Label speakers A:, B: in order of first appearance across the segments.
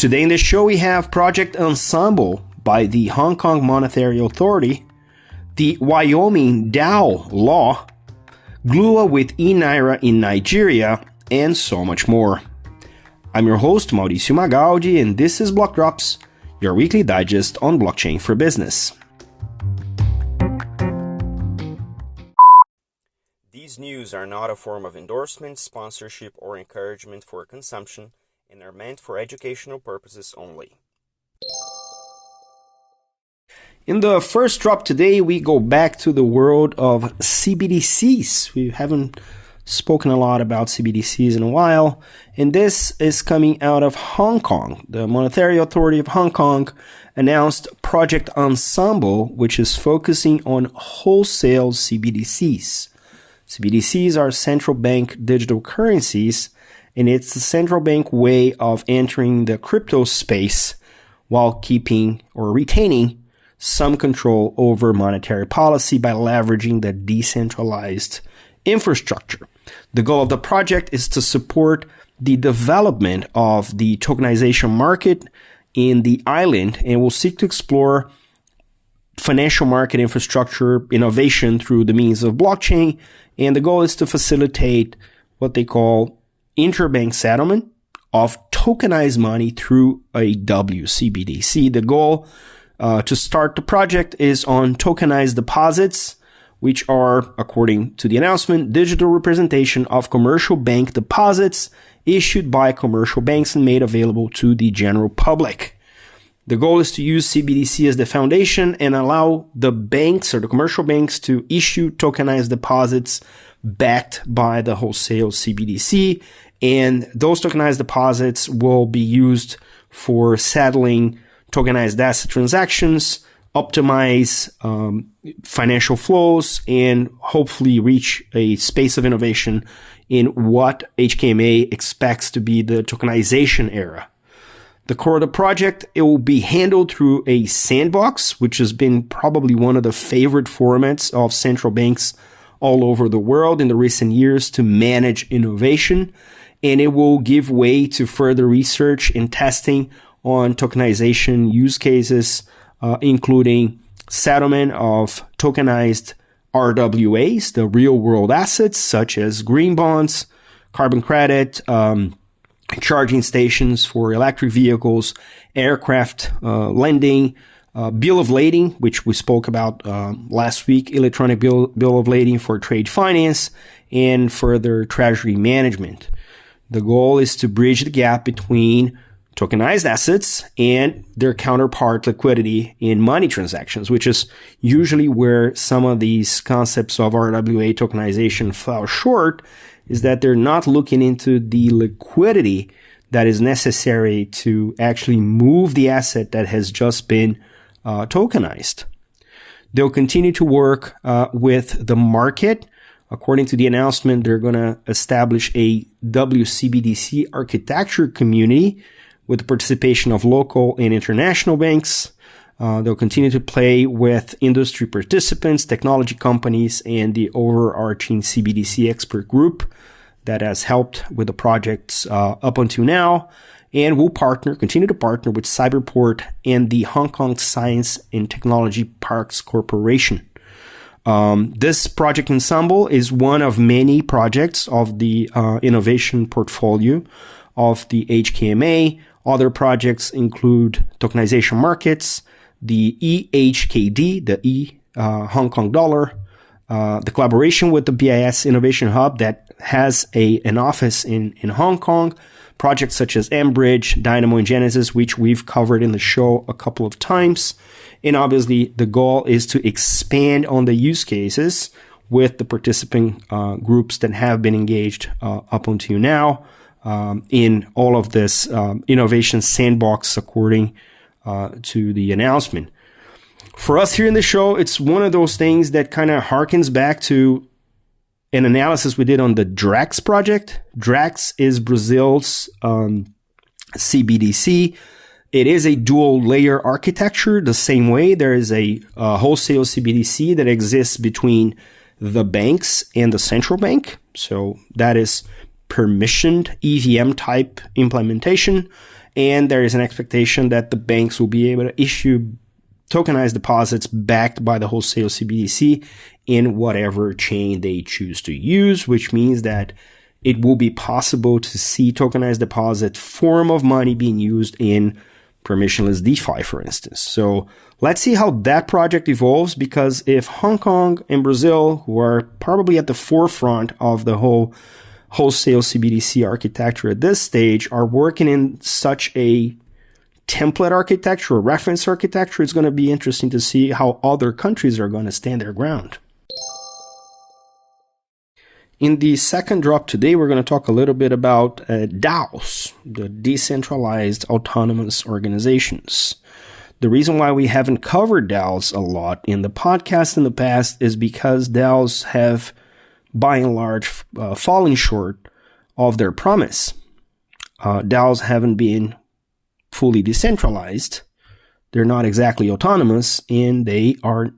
A: Today in the show we have Project Ensemble by the Hong Kong Monetary Authority, the Wyoming DAO law, Gluwa with eNaira in Nigeria, and so much more. I'm your host Mauricio Magaldi, and this is Block Drops, your weekly digest on blockchain for business. These news are not a form of endorsement, sponsorship, or encouragement for consumption and are meant for educational purposes only. In the first drop today, we go back to the world of CBDCs. We haven't spoken a lot about CBDCs in a while, and this is coming out of Hong Kong. The Monetary Authority of Hong Kong announced Project Ensemble, which is focusing on wholesale CBDCs. CBDCs are central bank digital currencies, and it's the central bank way of entering the crypto space while keeping or retaining some control over monetary policy by leveraging the decentralized infrastructure. The goal of the project is to support the development of the tokenization market in the island, and will seek to explore financial market infrastructure innovation through the means of blockchain. And the goal is to facilitate what they call interbank settlement of tokenized money through a WCBDC. The goal to start the project is on tokenized deposits, which are, according to the announcement, digital representation of commercial bank deposits issued by commercial banks and made available to the general public. The goal is to use CBDC as the foundation and allow the banks or the commercial banks to issue tokenized deposits backed by the wholesale CBDC. And those tokenized deposits will be used for settling tokenized asset transactions, optimize financial flows, and hopefully reach a space of innovation in what HKMA expects to be the tokenization era. The core of the project, it will be handled through a sandbox, which has been probably one of the favorite formats of central banks all over the world in the recent years to manage innovation. And it will give way to further research and testing on tokenization use cases, including settlement of tokenized RWAs, the real world assets, such as green bonds, carbon credit, charging stations for electric vehicles, aircraft lending, bill of lading, which we spoke about last week, electronic bill of lading for trade finance, and further treasury management. The goal is to bridge the gap between tokenized assets and their counterpart liquidity in money transactions, which is usually where some of these concepts of RWA tokenization fall short, is that they're not looking into the liquidity that is necessary to actually move the asset that has just been tokenized. They'll continue to work with the market. According to the announcement, they're going to establish a WCBDC architecture community with the participation of local and international banks. They'll continue to play with industry participants, technology companies, and the overarching CBDC expert group that has helped with the projects up until now, and will continue to partner with Cyberport and the Hong Kong Science and Technology Parks Corporation. This project ensemble is one of many projects of the innovation portfolio of the HKMA. Other projects include tokenization markets, the eHKD, the Hong Kong dollar, the collaboration with the BIS Innovation Hub that has an office in Hong Kong, projects such as mBridge, Dynamo, and Genesis, which we've covered in the show a couple of times. And obviously, the goal is to expand on the use cases with the participant groups that have been engaged up until now in all of this innovation sandbox, according to the announcement. For us here in the show, it's one of those things that kind of harkens back to an analysis we did on the Drax project. Drax is Brazil's CBDC. It is a dual layer architecture. The same way there is a wholesale CBDC that exists between the banks and the central bank. So that is permissioned EVM type implementation. And there is an expectation that the banks will be able to issue tokenized deposits backed by the wholesale CBDC in whatever chain they choose to use, which means that it will be possible to see tokenized deposit form of money being used in permissionless DeFi, for instance. So let's see how that project evolves, because if Hong Kong and Brazil, who are probably at the forefront of the whole wholesale CBDC architecture at this stage, are working in such a template architecture or reference architecture, it's going to be interesting to see how other countries are going to stand their ground. In the second drop today, we're going to talk a little bit about DAOs, the decentralized autonomous organizations. The reason why we haven't covered DAOs a lot in the podcast in the past is because DAOs have, by and large, fallen short of their promise. DAOs haven't been fully decentralized. They're not exactly autonomous, and they are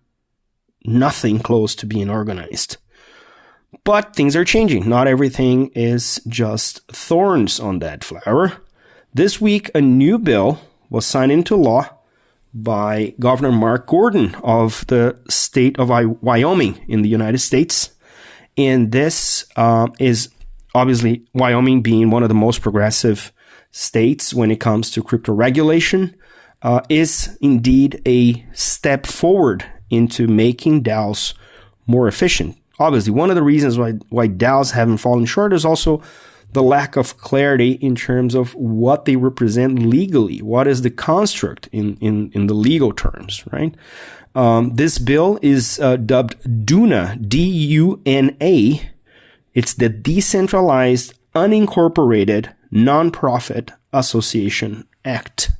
A: nothing close to being organized. But things are changing. Not everything is just thorns on that flower. This week, a new bill was signed into law by Governor Mark Gordon of the state of Wyoming in the United States. And this is obviously Wyoming being one of the most progressive states when it comes to crypto regulation, is indeed a step forward into making DAOs more efficient. Obviously, one of the reasons why DAOs haven't fallen short is also the lack of clarity in terms of what they represent legally. What is the construct in the legal terms, right? This bill is dubbed DUNA, D-U-N-A. It's the Decentralized Unincorporated Nonprofit Association Act.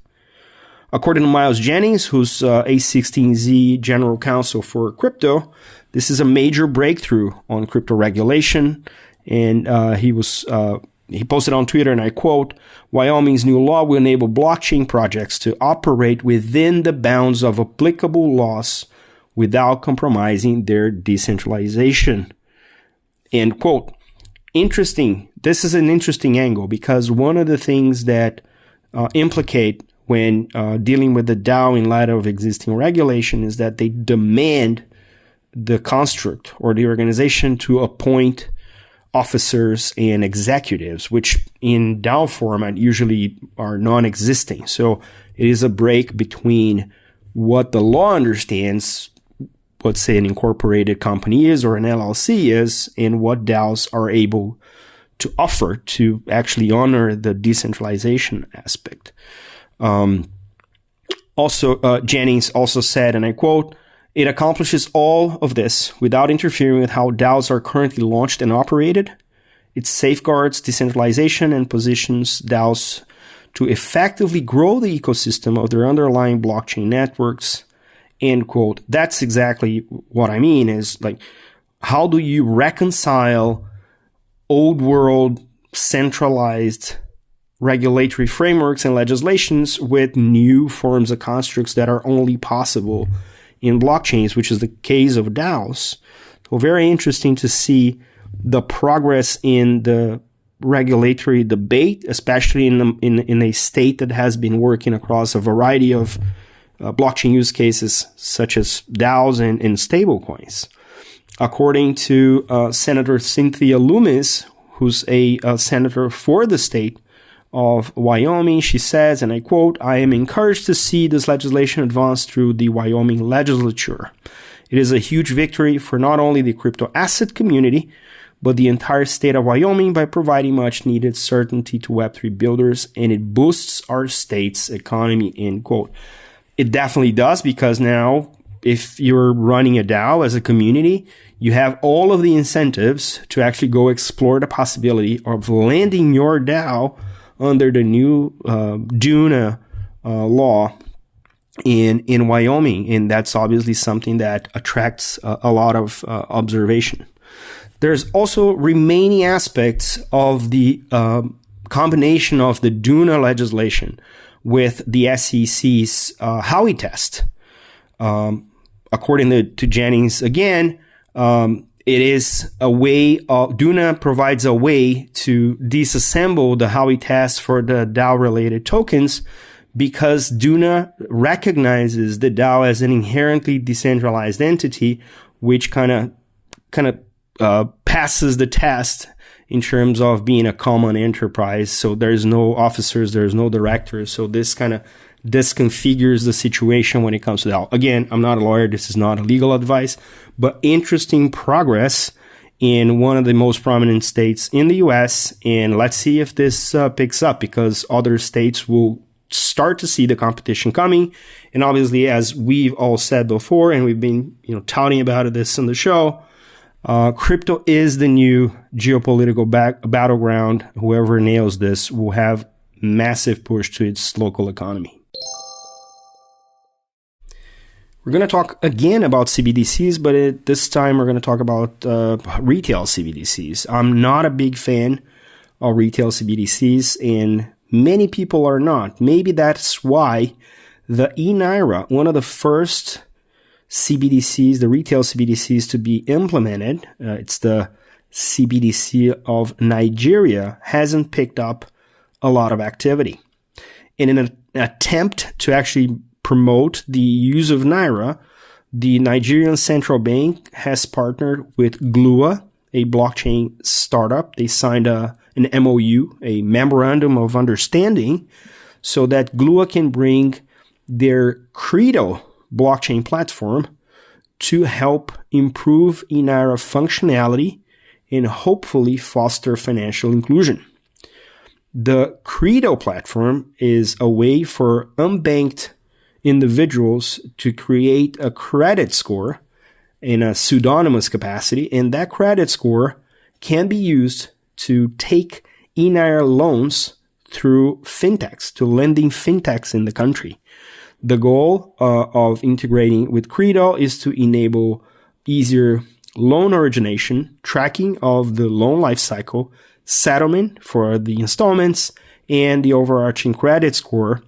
A: According to Miles Jennings, who's A16Z General Counsel for crypto, this is a major breakthrough on crypto regulation. And he posted on Twitter, and I quote, "Wyoming's new law will enable blockchain projects to operate within the bounds of applicable laws without compromising their decentralization." End quote. Interesting. This is an interesting angle, because one of the things that implicate when dealing with the DAO in light of existing regulation is that they demand the construct or the organization to appoint officers and executives, which in DAO format usually are non-existing. So it is a break between what the law understands, let's say an incorporated company is or an LLC is, and what DAOs are able to offer to actually honor the decentralization aspect. Jennings also said, and I quote, "It accomplishes all of this without interfering with how DAOs are currently launched and operated. It safeguards decentralization and positions DAOs to effectively grow the ecosystem of their underlying blockchain networks." End quote. That's exactly what I mean, is like, how do you reconcile old world centralized regulatory frameworks and legislations with new forms of constructs that are only possible in blockchains, which is the case of DAOs. So very interesting to see the progress in the regulatory debate, especially in a state that has been working across a variety of blockchain use cases such as DAOs and stablecoins. According to Senator Cynthia Lummis, who's a senator for the state of Wyoming, she says, and I quote, "I am encouraged to see this legislation advance through the Wyoming legislature. It is a huge victory for not only the crypto asset community, but the entire state of Wyoming by providing much needed certainty to Web3 builders, and it boosts our state's economy." End quote. It definitely does, because now if you're running a DAO as a community, you have all of the incentives to actually go explore the possibility of landing your DAO under the new DUNA law in Wyoming. And that's obviously something that attracts a lot of observation. There's also remaining aspects of the combination of the DUNA legislation with the SEC's Howey test. According to Jennings, again, it is a way of, Duna provides a way to disassemble the Howey test for the DAO related tokens, because Duna recognizes the DAO as an inherently decentralized entity, which kind of passes the test in terms of being a common enterprise. So there's no officers, there's no directors. So this kind of disconfigures the situation when it comes to DAO. Again, I'm not a lawyer. This is not a legal advice, but interesting progress in one of the most prominent states in the US. And let's see if this picks up, because other states will start to see the competition coming. And obviously, as we've all said before, and we've been touting about this on the show, crypto is the new geopolitical battleground. Whoever nails this will have massive push to its local economy. We're going to talk again about CBDCs, but this time we're going to talk about retail CBDCs. I'm not a big fan of retail CBDCs, and many people are not. Maybe that's why the eNaira, one of the first CBDCs, the retail CBDCs to be implemented, it's the CBDC of Nigeria, hasn't picked up a lot of activity. In an attempt to actually promote the use of Naira, the Nigerian central bank has partnered with Gluwa, a blockchain startup. They signed an MOU, a memorandum of understanding, so that Gluwa can bring their Credo blockchain platform to help improve eNaira functionality and hopefully foster financial inclusion. The Credo platform is a way for unbanked individuals to create a credit score in a pseudonymous capacity, and that credit score can be used to take eNaira loans through fintechs, to lending fintechs in the country. The goal of integrating with Credo is to enable easier loan origination, tracking of the loan lifecycle, settlement for the installments, and the overarching credit score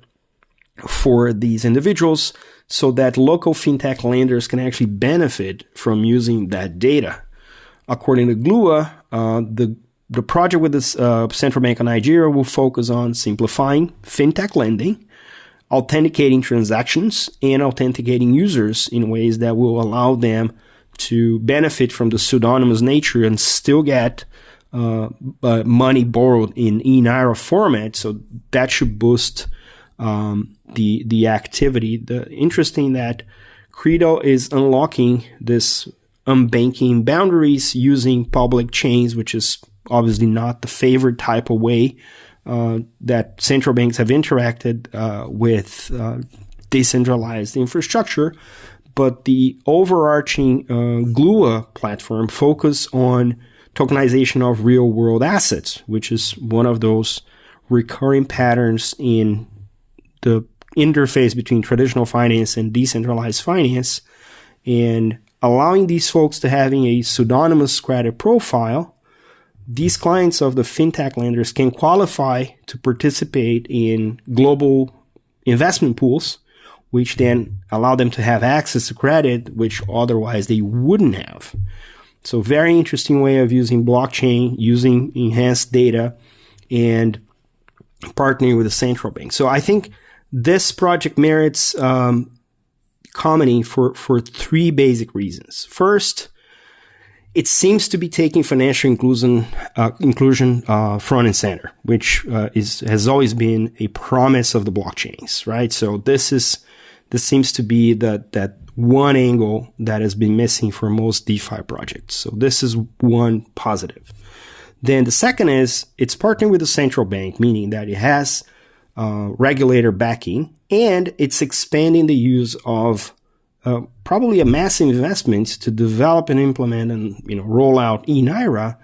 A: for these individuals, so that local fintech lenders can actually benefit from using that data. According to Gluwa, the project with the Central Bank of Nigeria will focus on simplifying fintech lending, authenticating transactions, and authenticating users in ways that will allow them to benefit from the pseudonymous nature and still get money borrowed in eNaira format. So that should boost the activity. Interesting that Credo is unlocking this unbanking boundaries using public chains, which is obviously not the favorite type of way that central banks have interacted with decentralized infrastructure. But the overarching Gluwa platform focus on tokenization of real world assets, which is one of those recurring patterns in the interface between traditional finance and decentralized finance, and allowing these folks to having a pseudonymous credit profile. These clients of the fintech lenders can qualify to participate in global investment pools, which then allow them to have access to credit, which otherwise they wouldn't have. So very interesting way of using blockchain, using enhanced data, and partnering with the central bank. So I think this project merits commenting for three basic reasons. First, it seems to be taking financial inclusion front and center, which has always been a promise of the blockchains, right? So this seems to be that one angle that has been missing for most DeFi projects. So this is one positive. Then the second is it's partnering with the central bank, meaning that it has regulator backing, and it's expanding the use of probably a massive investment to develop and implement and roll out eNaira,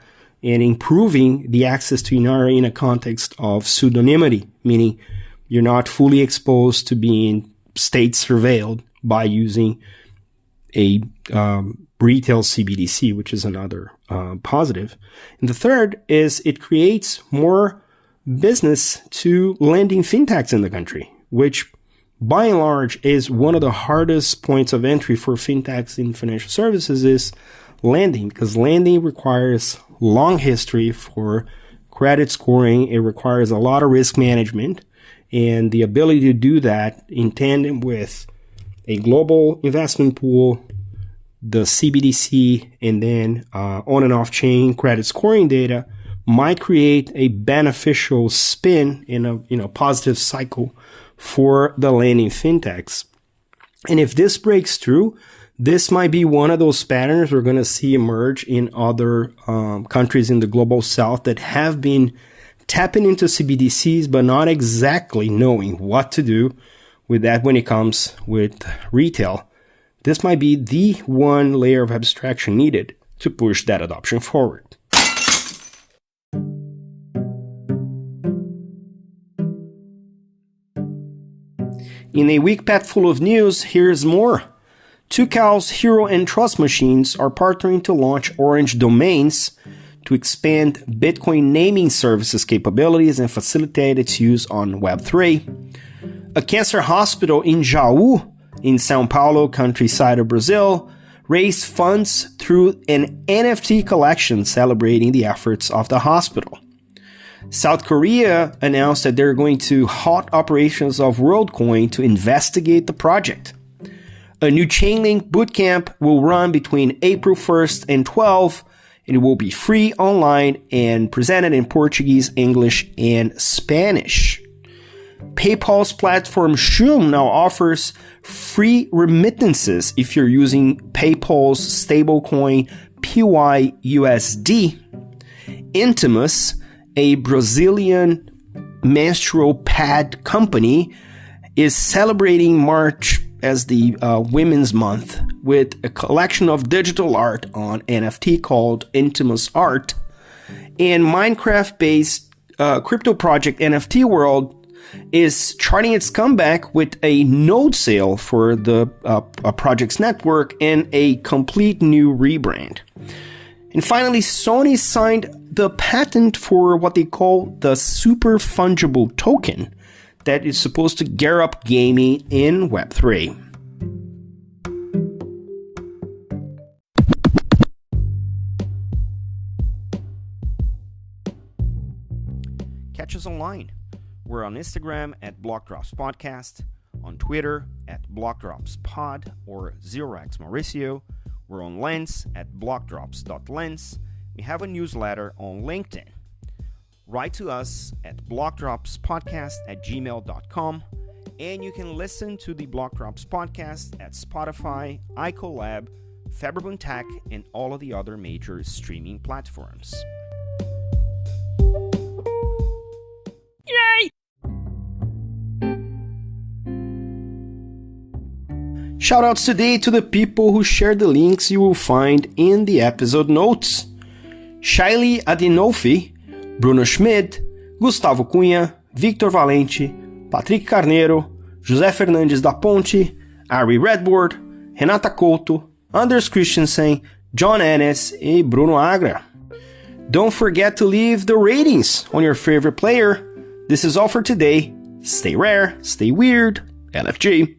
A: and improving the access to eNaira in a context of pseudonymity, meaning you're not fully exposed to being state surveilled by using a retail CBDC, which is another positive. And the third is it creates more business to lending fintechs in the country, which by and large is one of the hardest points of entry for fintechs in financial services, is lending, because lending requires long history for credit scoring. It requires a lot of risk management, and the ability to do that in tandem with a global investment pool, the CBDC, and then on and off chain credit scoring data might create a beneficial spin in a positive cycle for the lending fintechs. And if this breaks through, this might be one of those patterns we're going to see emerge in other countries in the global south that have been tapping into CBDCs, but not exactly knowing what to do with that when it comes with retail. This might be the one layer of abstraction needed to push that adoption forward. In a week packed full of news, here's more. Tucows, Hiro, and Trust Machines are partnering to launch Orange Domains to expand Bitcoin naming services capabilities and facilitate its use on Web3. A cancer hospital in Jaú, in São Paulo, countryside of Brazil, raised funds through an NFT collection celebrating the efforts of the hospital. South Korea announced that they're going to halt operations of Worldcoin to investigate the project. A new Chainlink Bootcamp will run between April 1st and 12th, and it will be free online and presented in Portuguese, English, and Spanish. PayPal's platform Shum now offers free remittances if you're using PayPal's stablecoin PYUSD. Intimus, a Brazilian menstrual pad company, is celebrating March as the Women's Month with a collection of digital art on NFT called Intimus Art. And Minecraft-based crypto project NFT World is charting its comeback with a node sale for the project's network and a complete new rebrand. And finally, Sony signed the patent for what they call the Super-Fungible token that is supposed to gear up gaming in Web3. Catch us online. We're on Instagram at blockdropspodcast, on Twitter at blockdropspod or 0x Mauricio. We're on Lens at blockdrops.lens. We have a newsletter on LinkedIn. Write to us at blockdropspodcast@gmail.com, and you can listen to the Blockdrops podcast at Spotify, iColab, Faberbund Tech, and all of the other major streaming platforms. Yay! Shoutouts today to the people who shared the links you will find in the episode notes. Shaili Adinolfi, Bruno Schmidt, Gustavo Cunha, Victor Valente, Patrick Carneiro, José Fernandes da Ponte, Ari Redboard, Renata Couto, Anders Christensen, John Ennis, e Bruno Agra. Don't forget to leave the ratings on your favorite player. This is all for today. Stay rare, stay weird, LFG.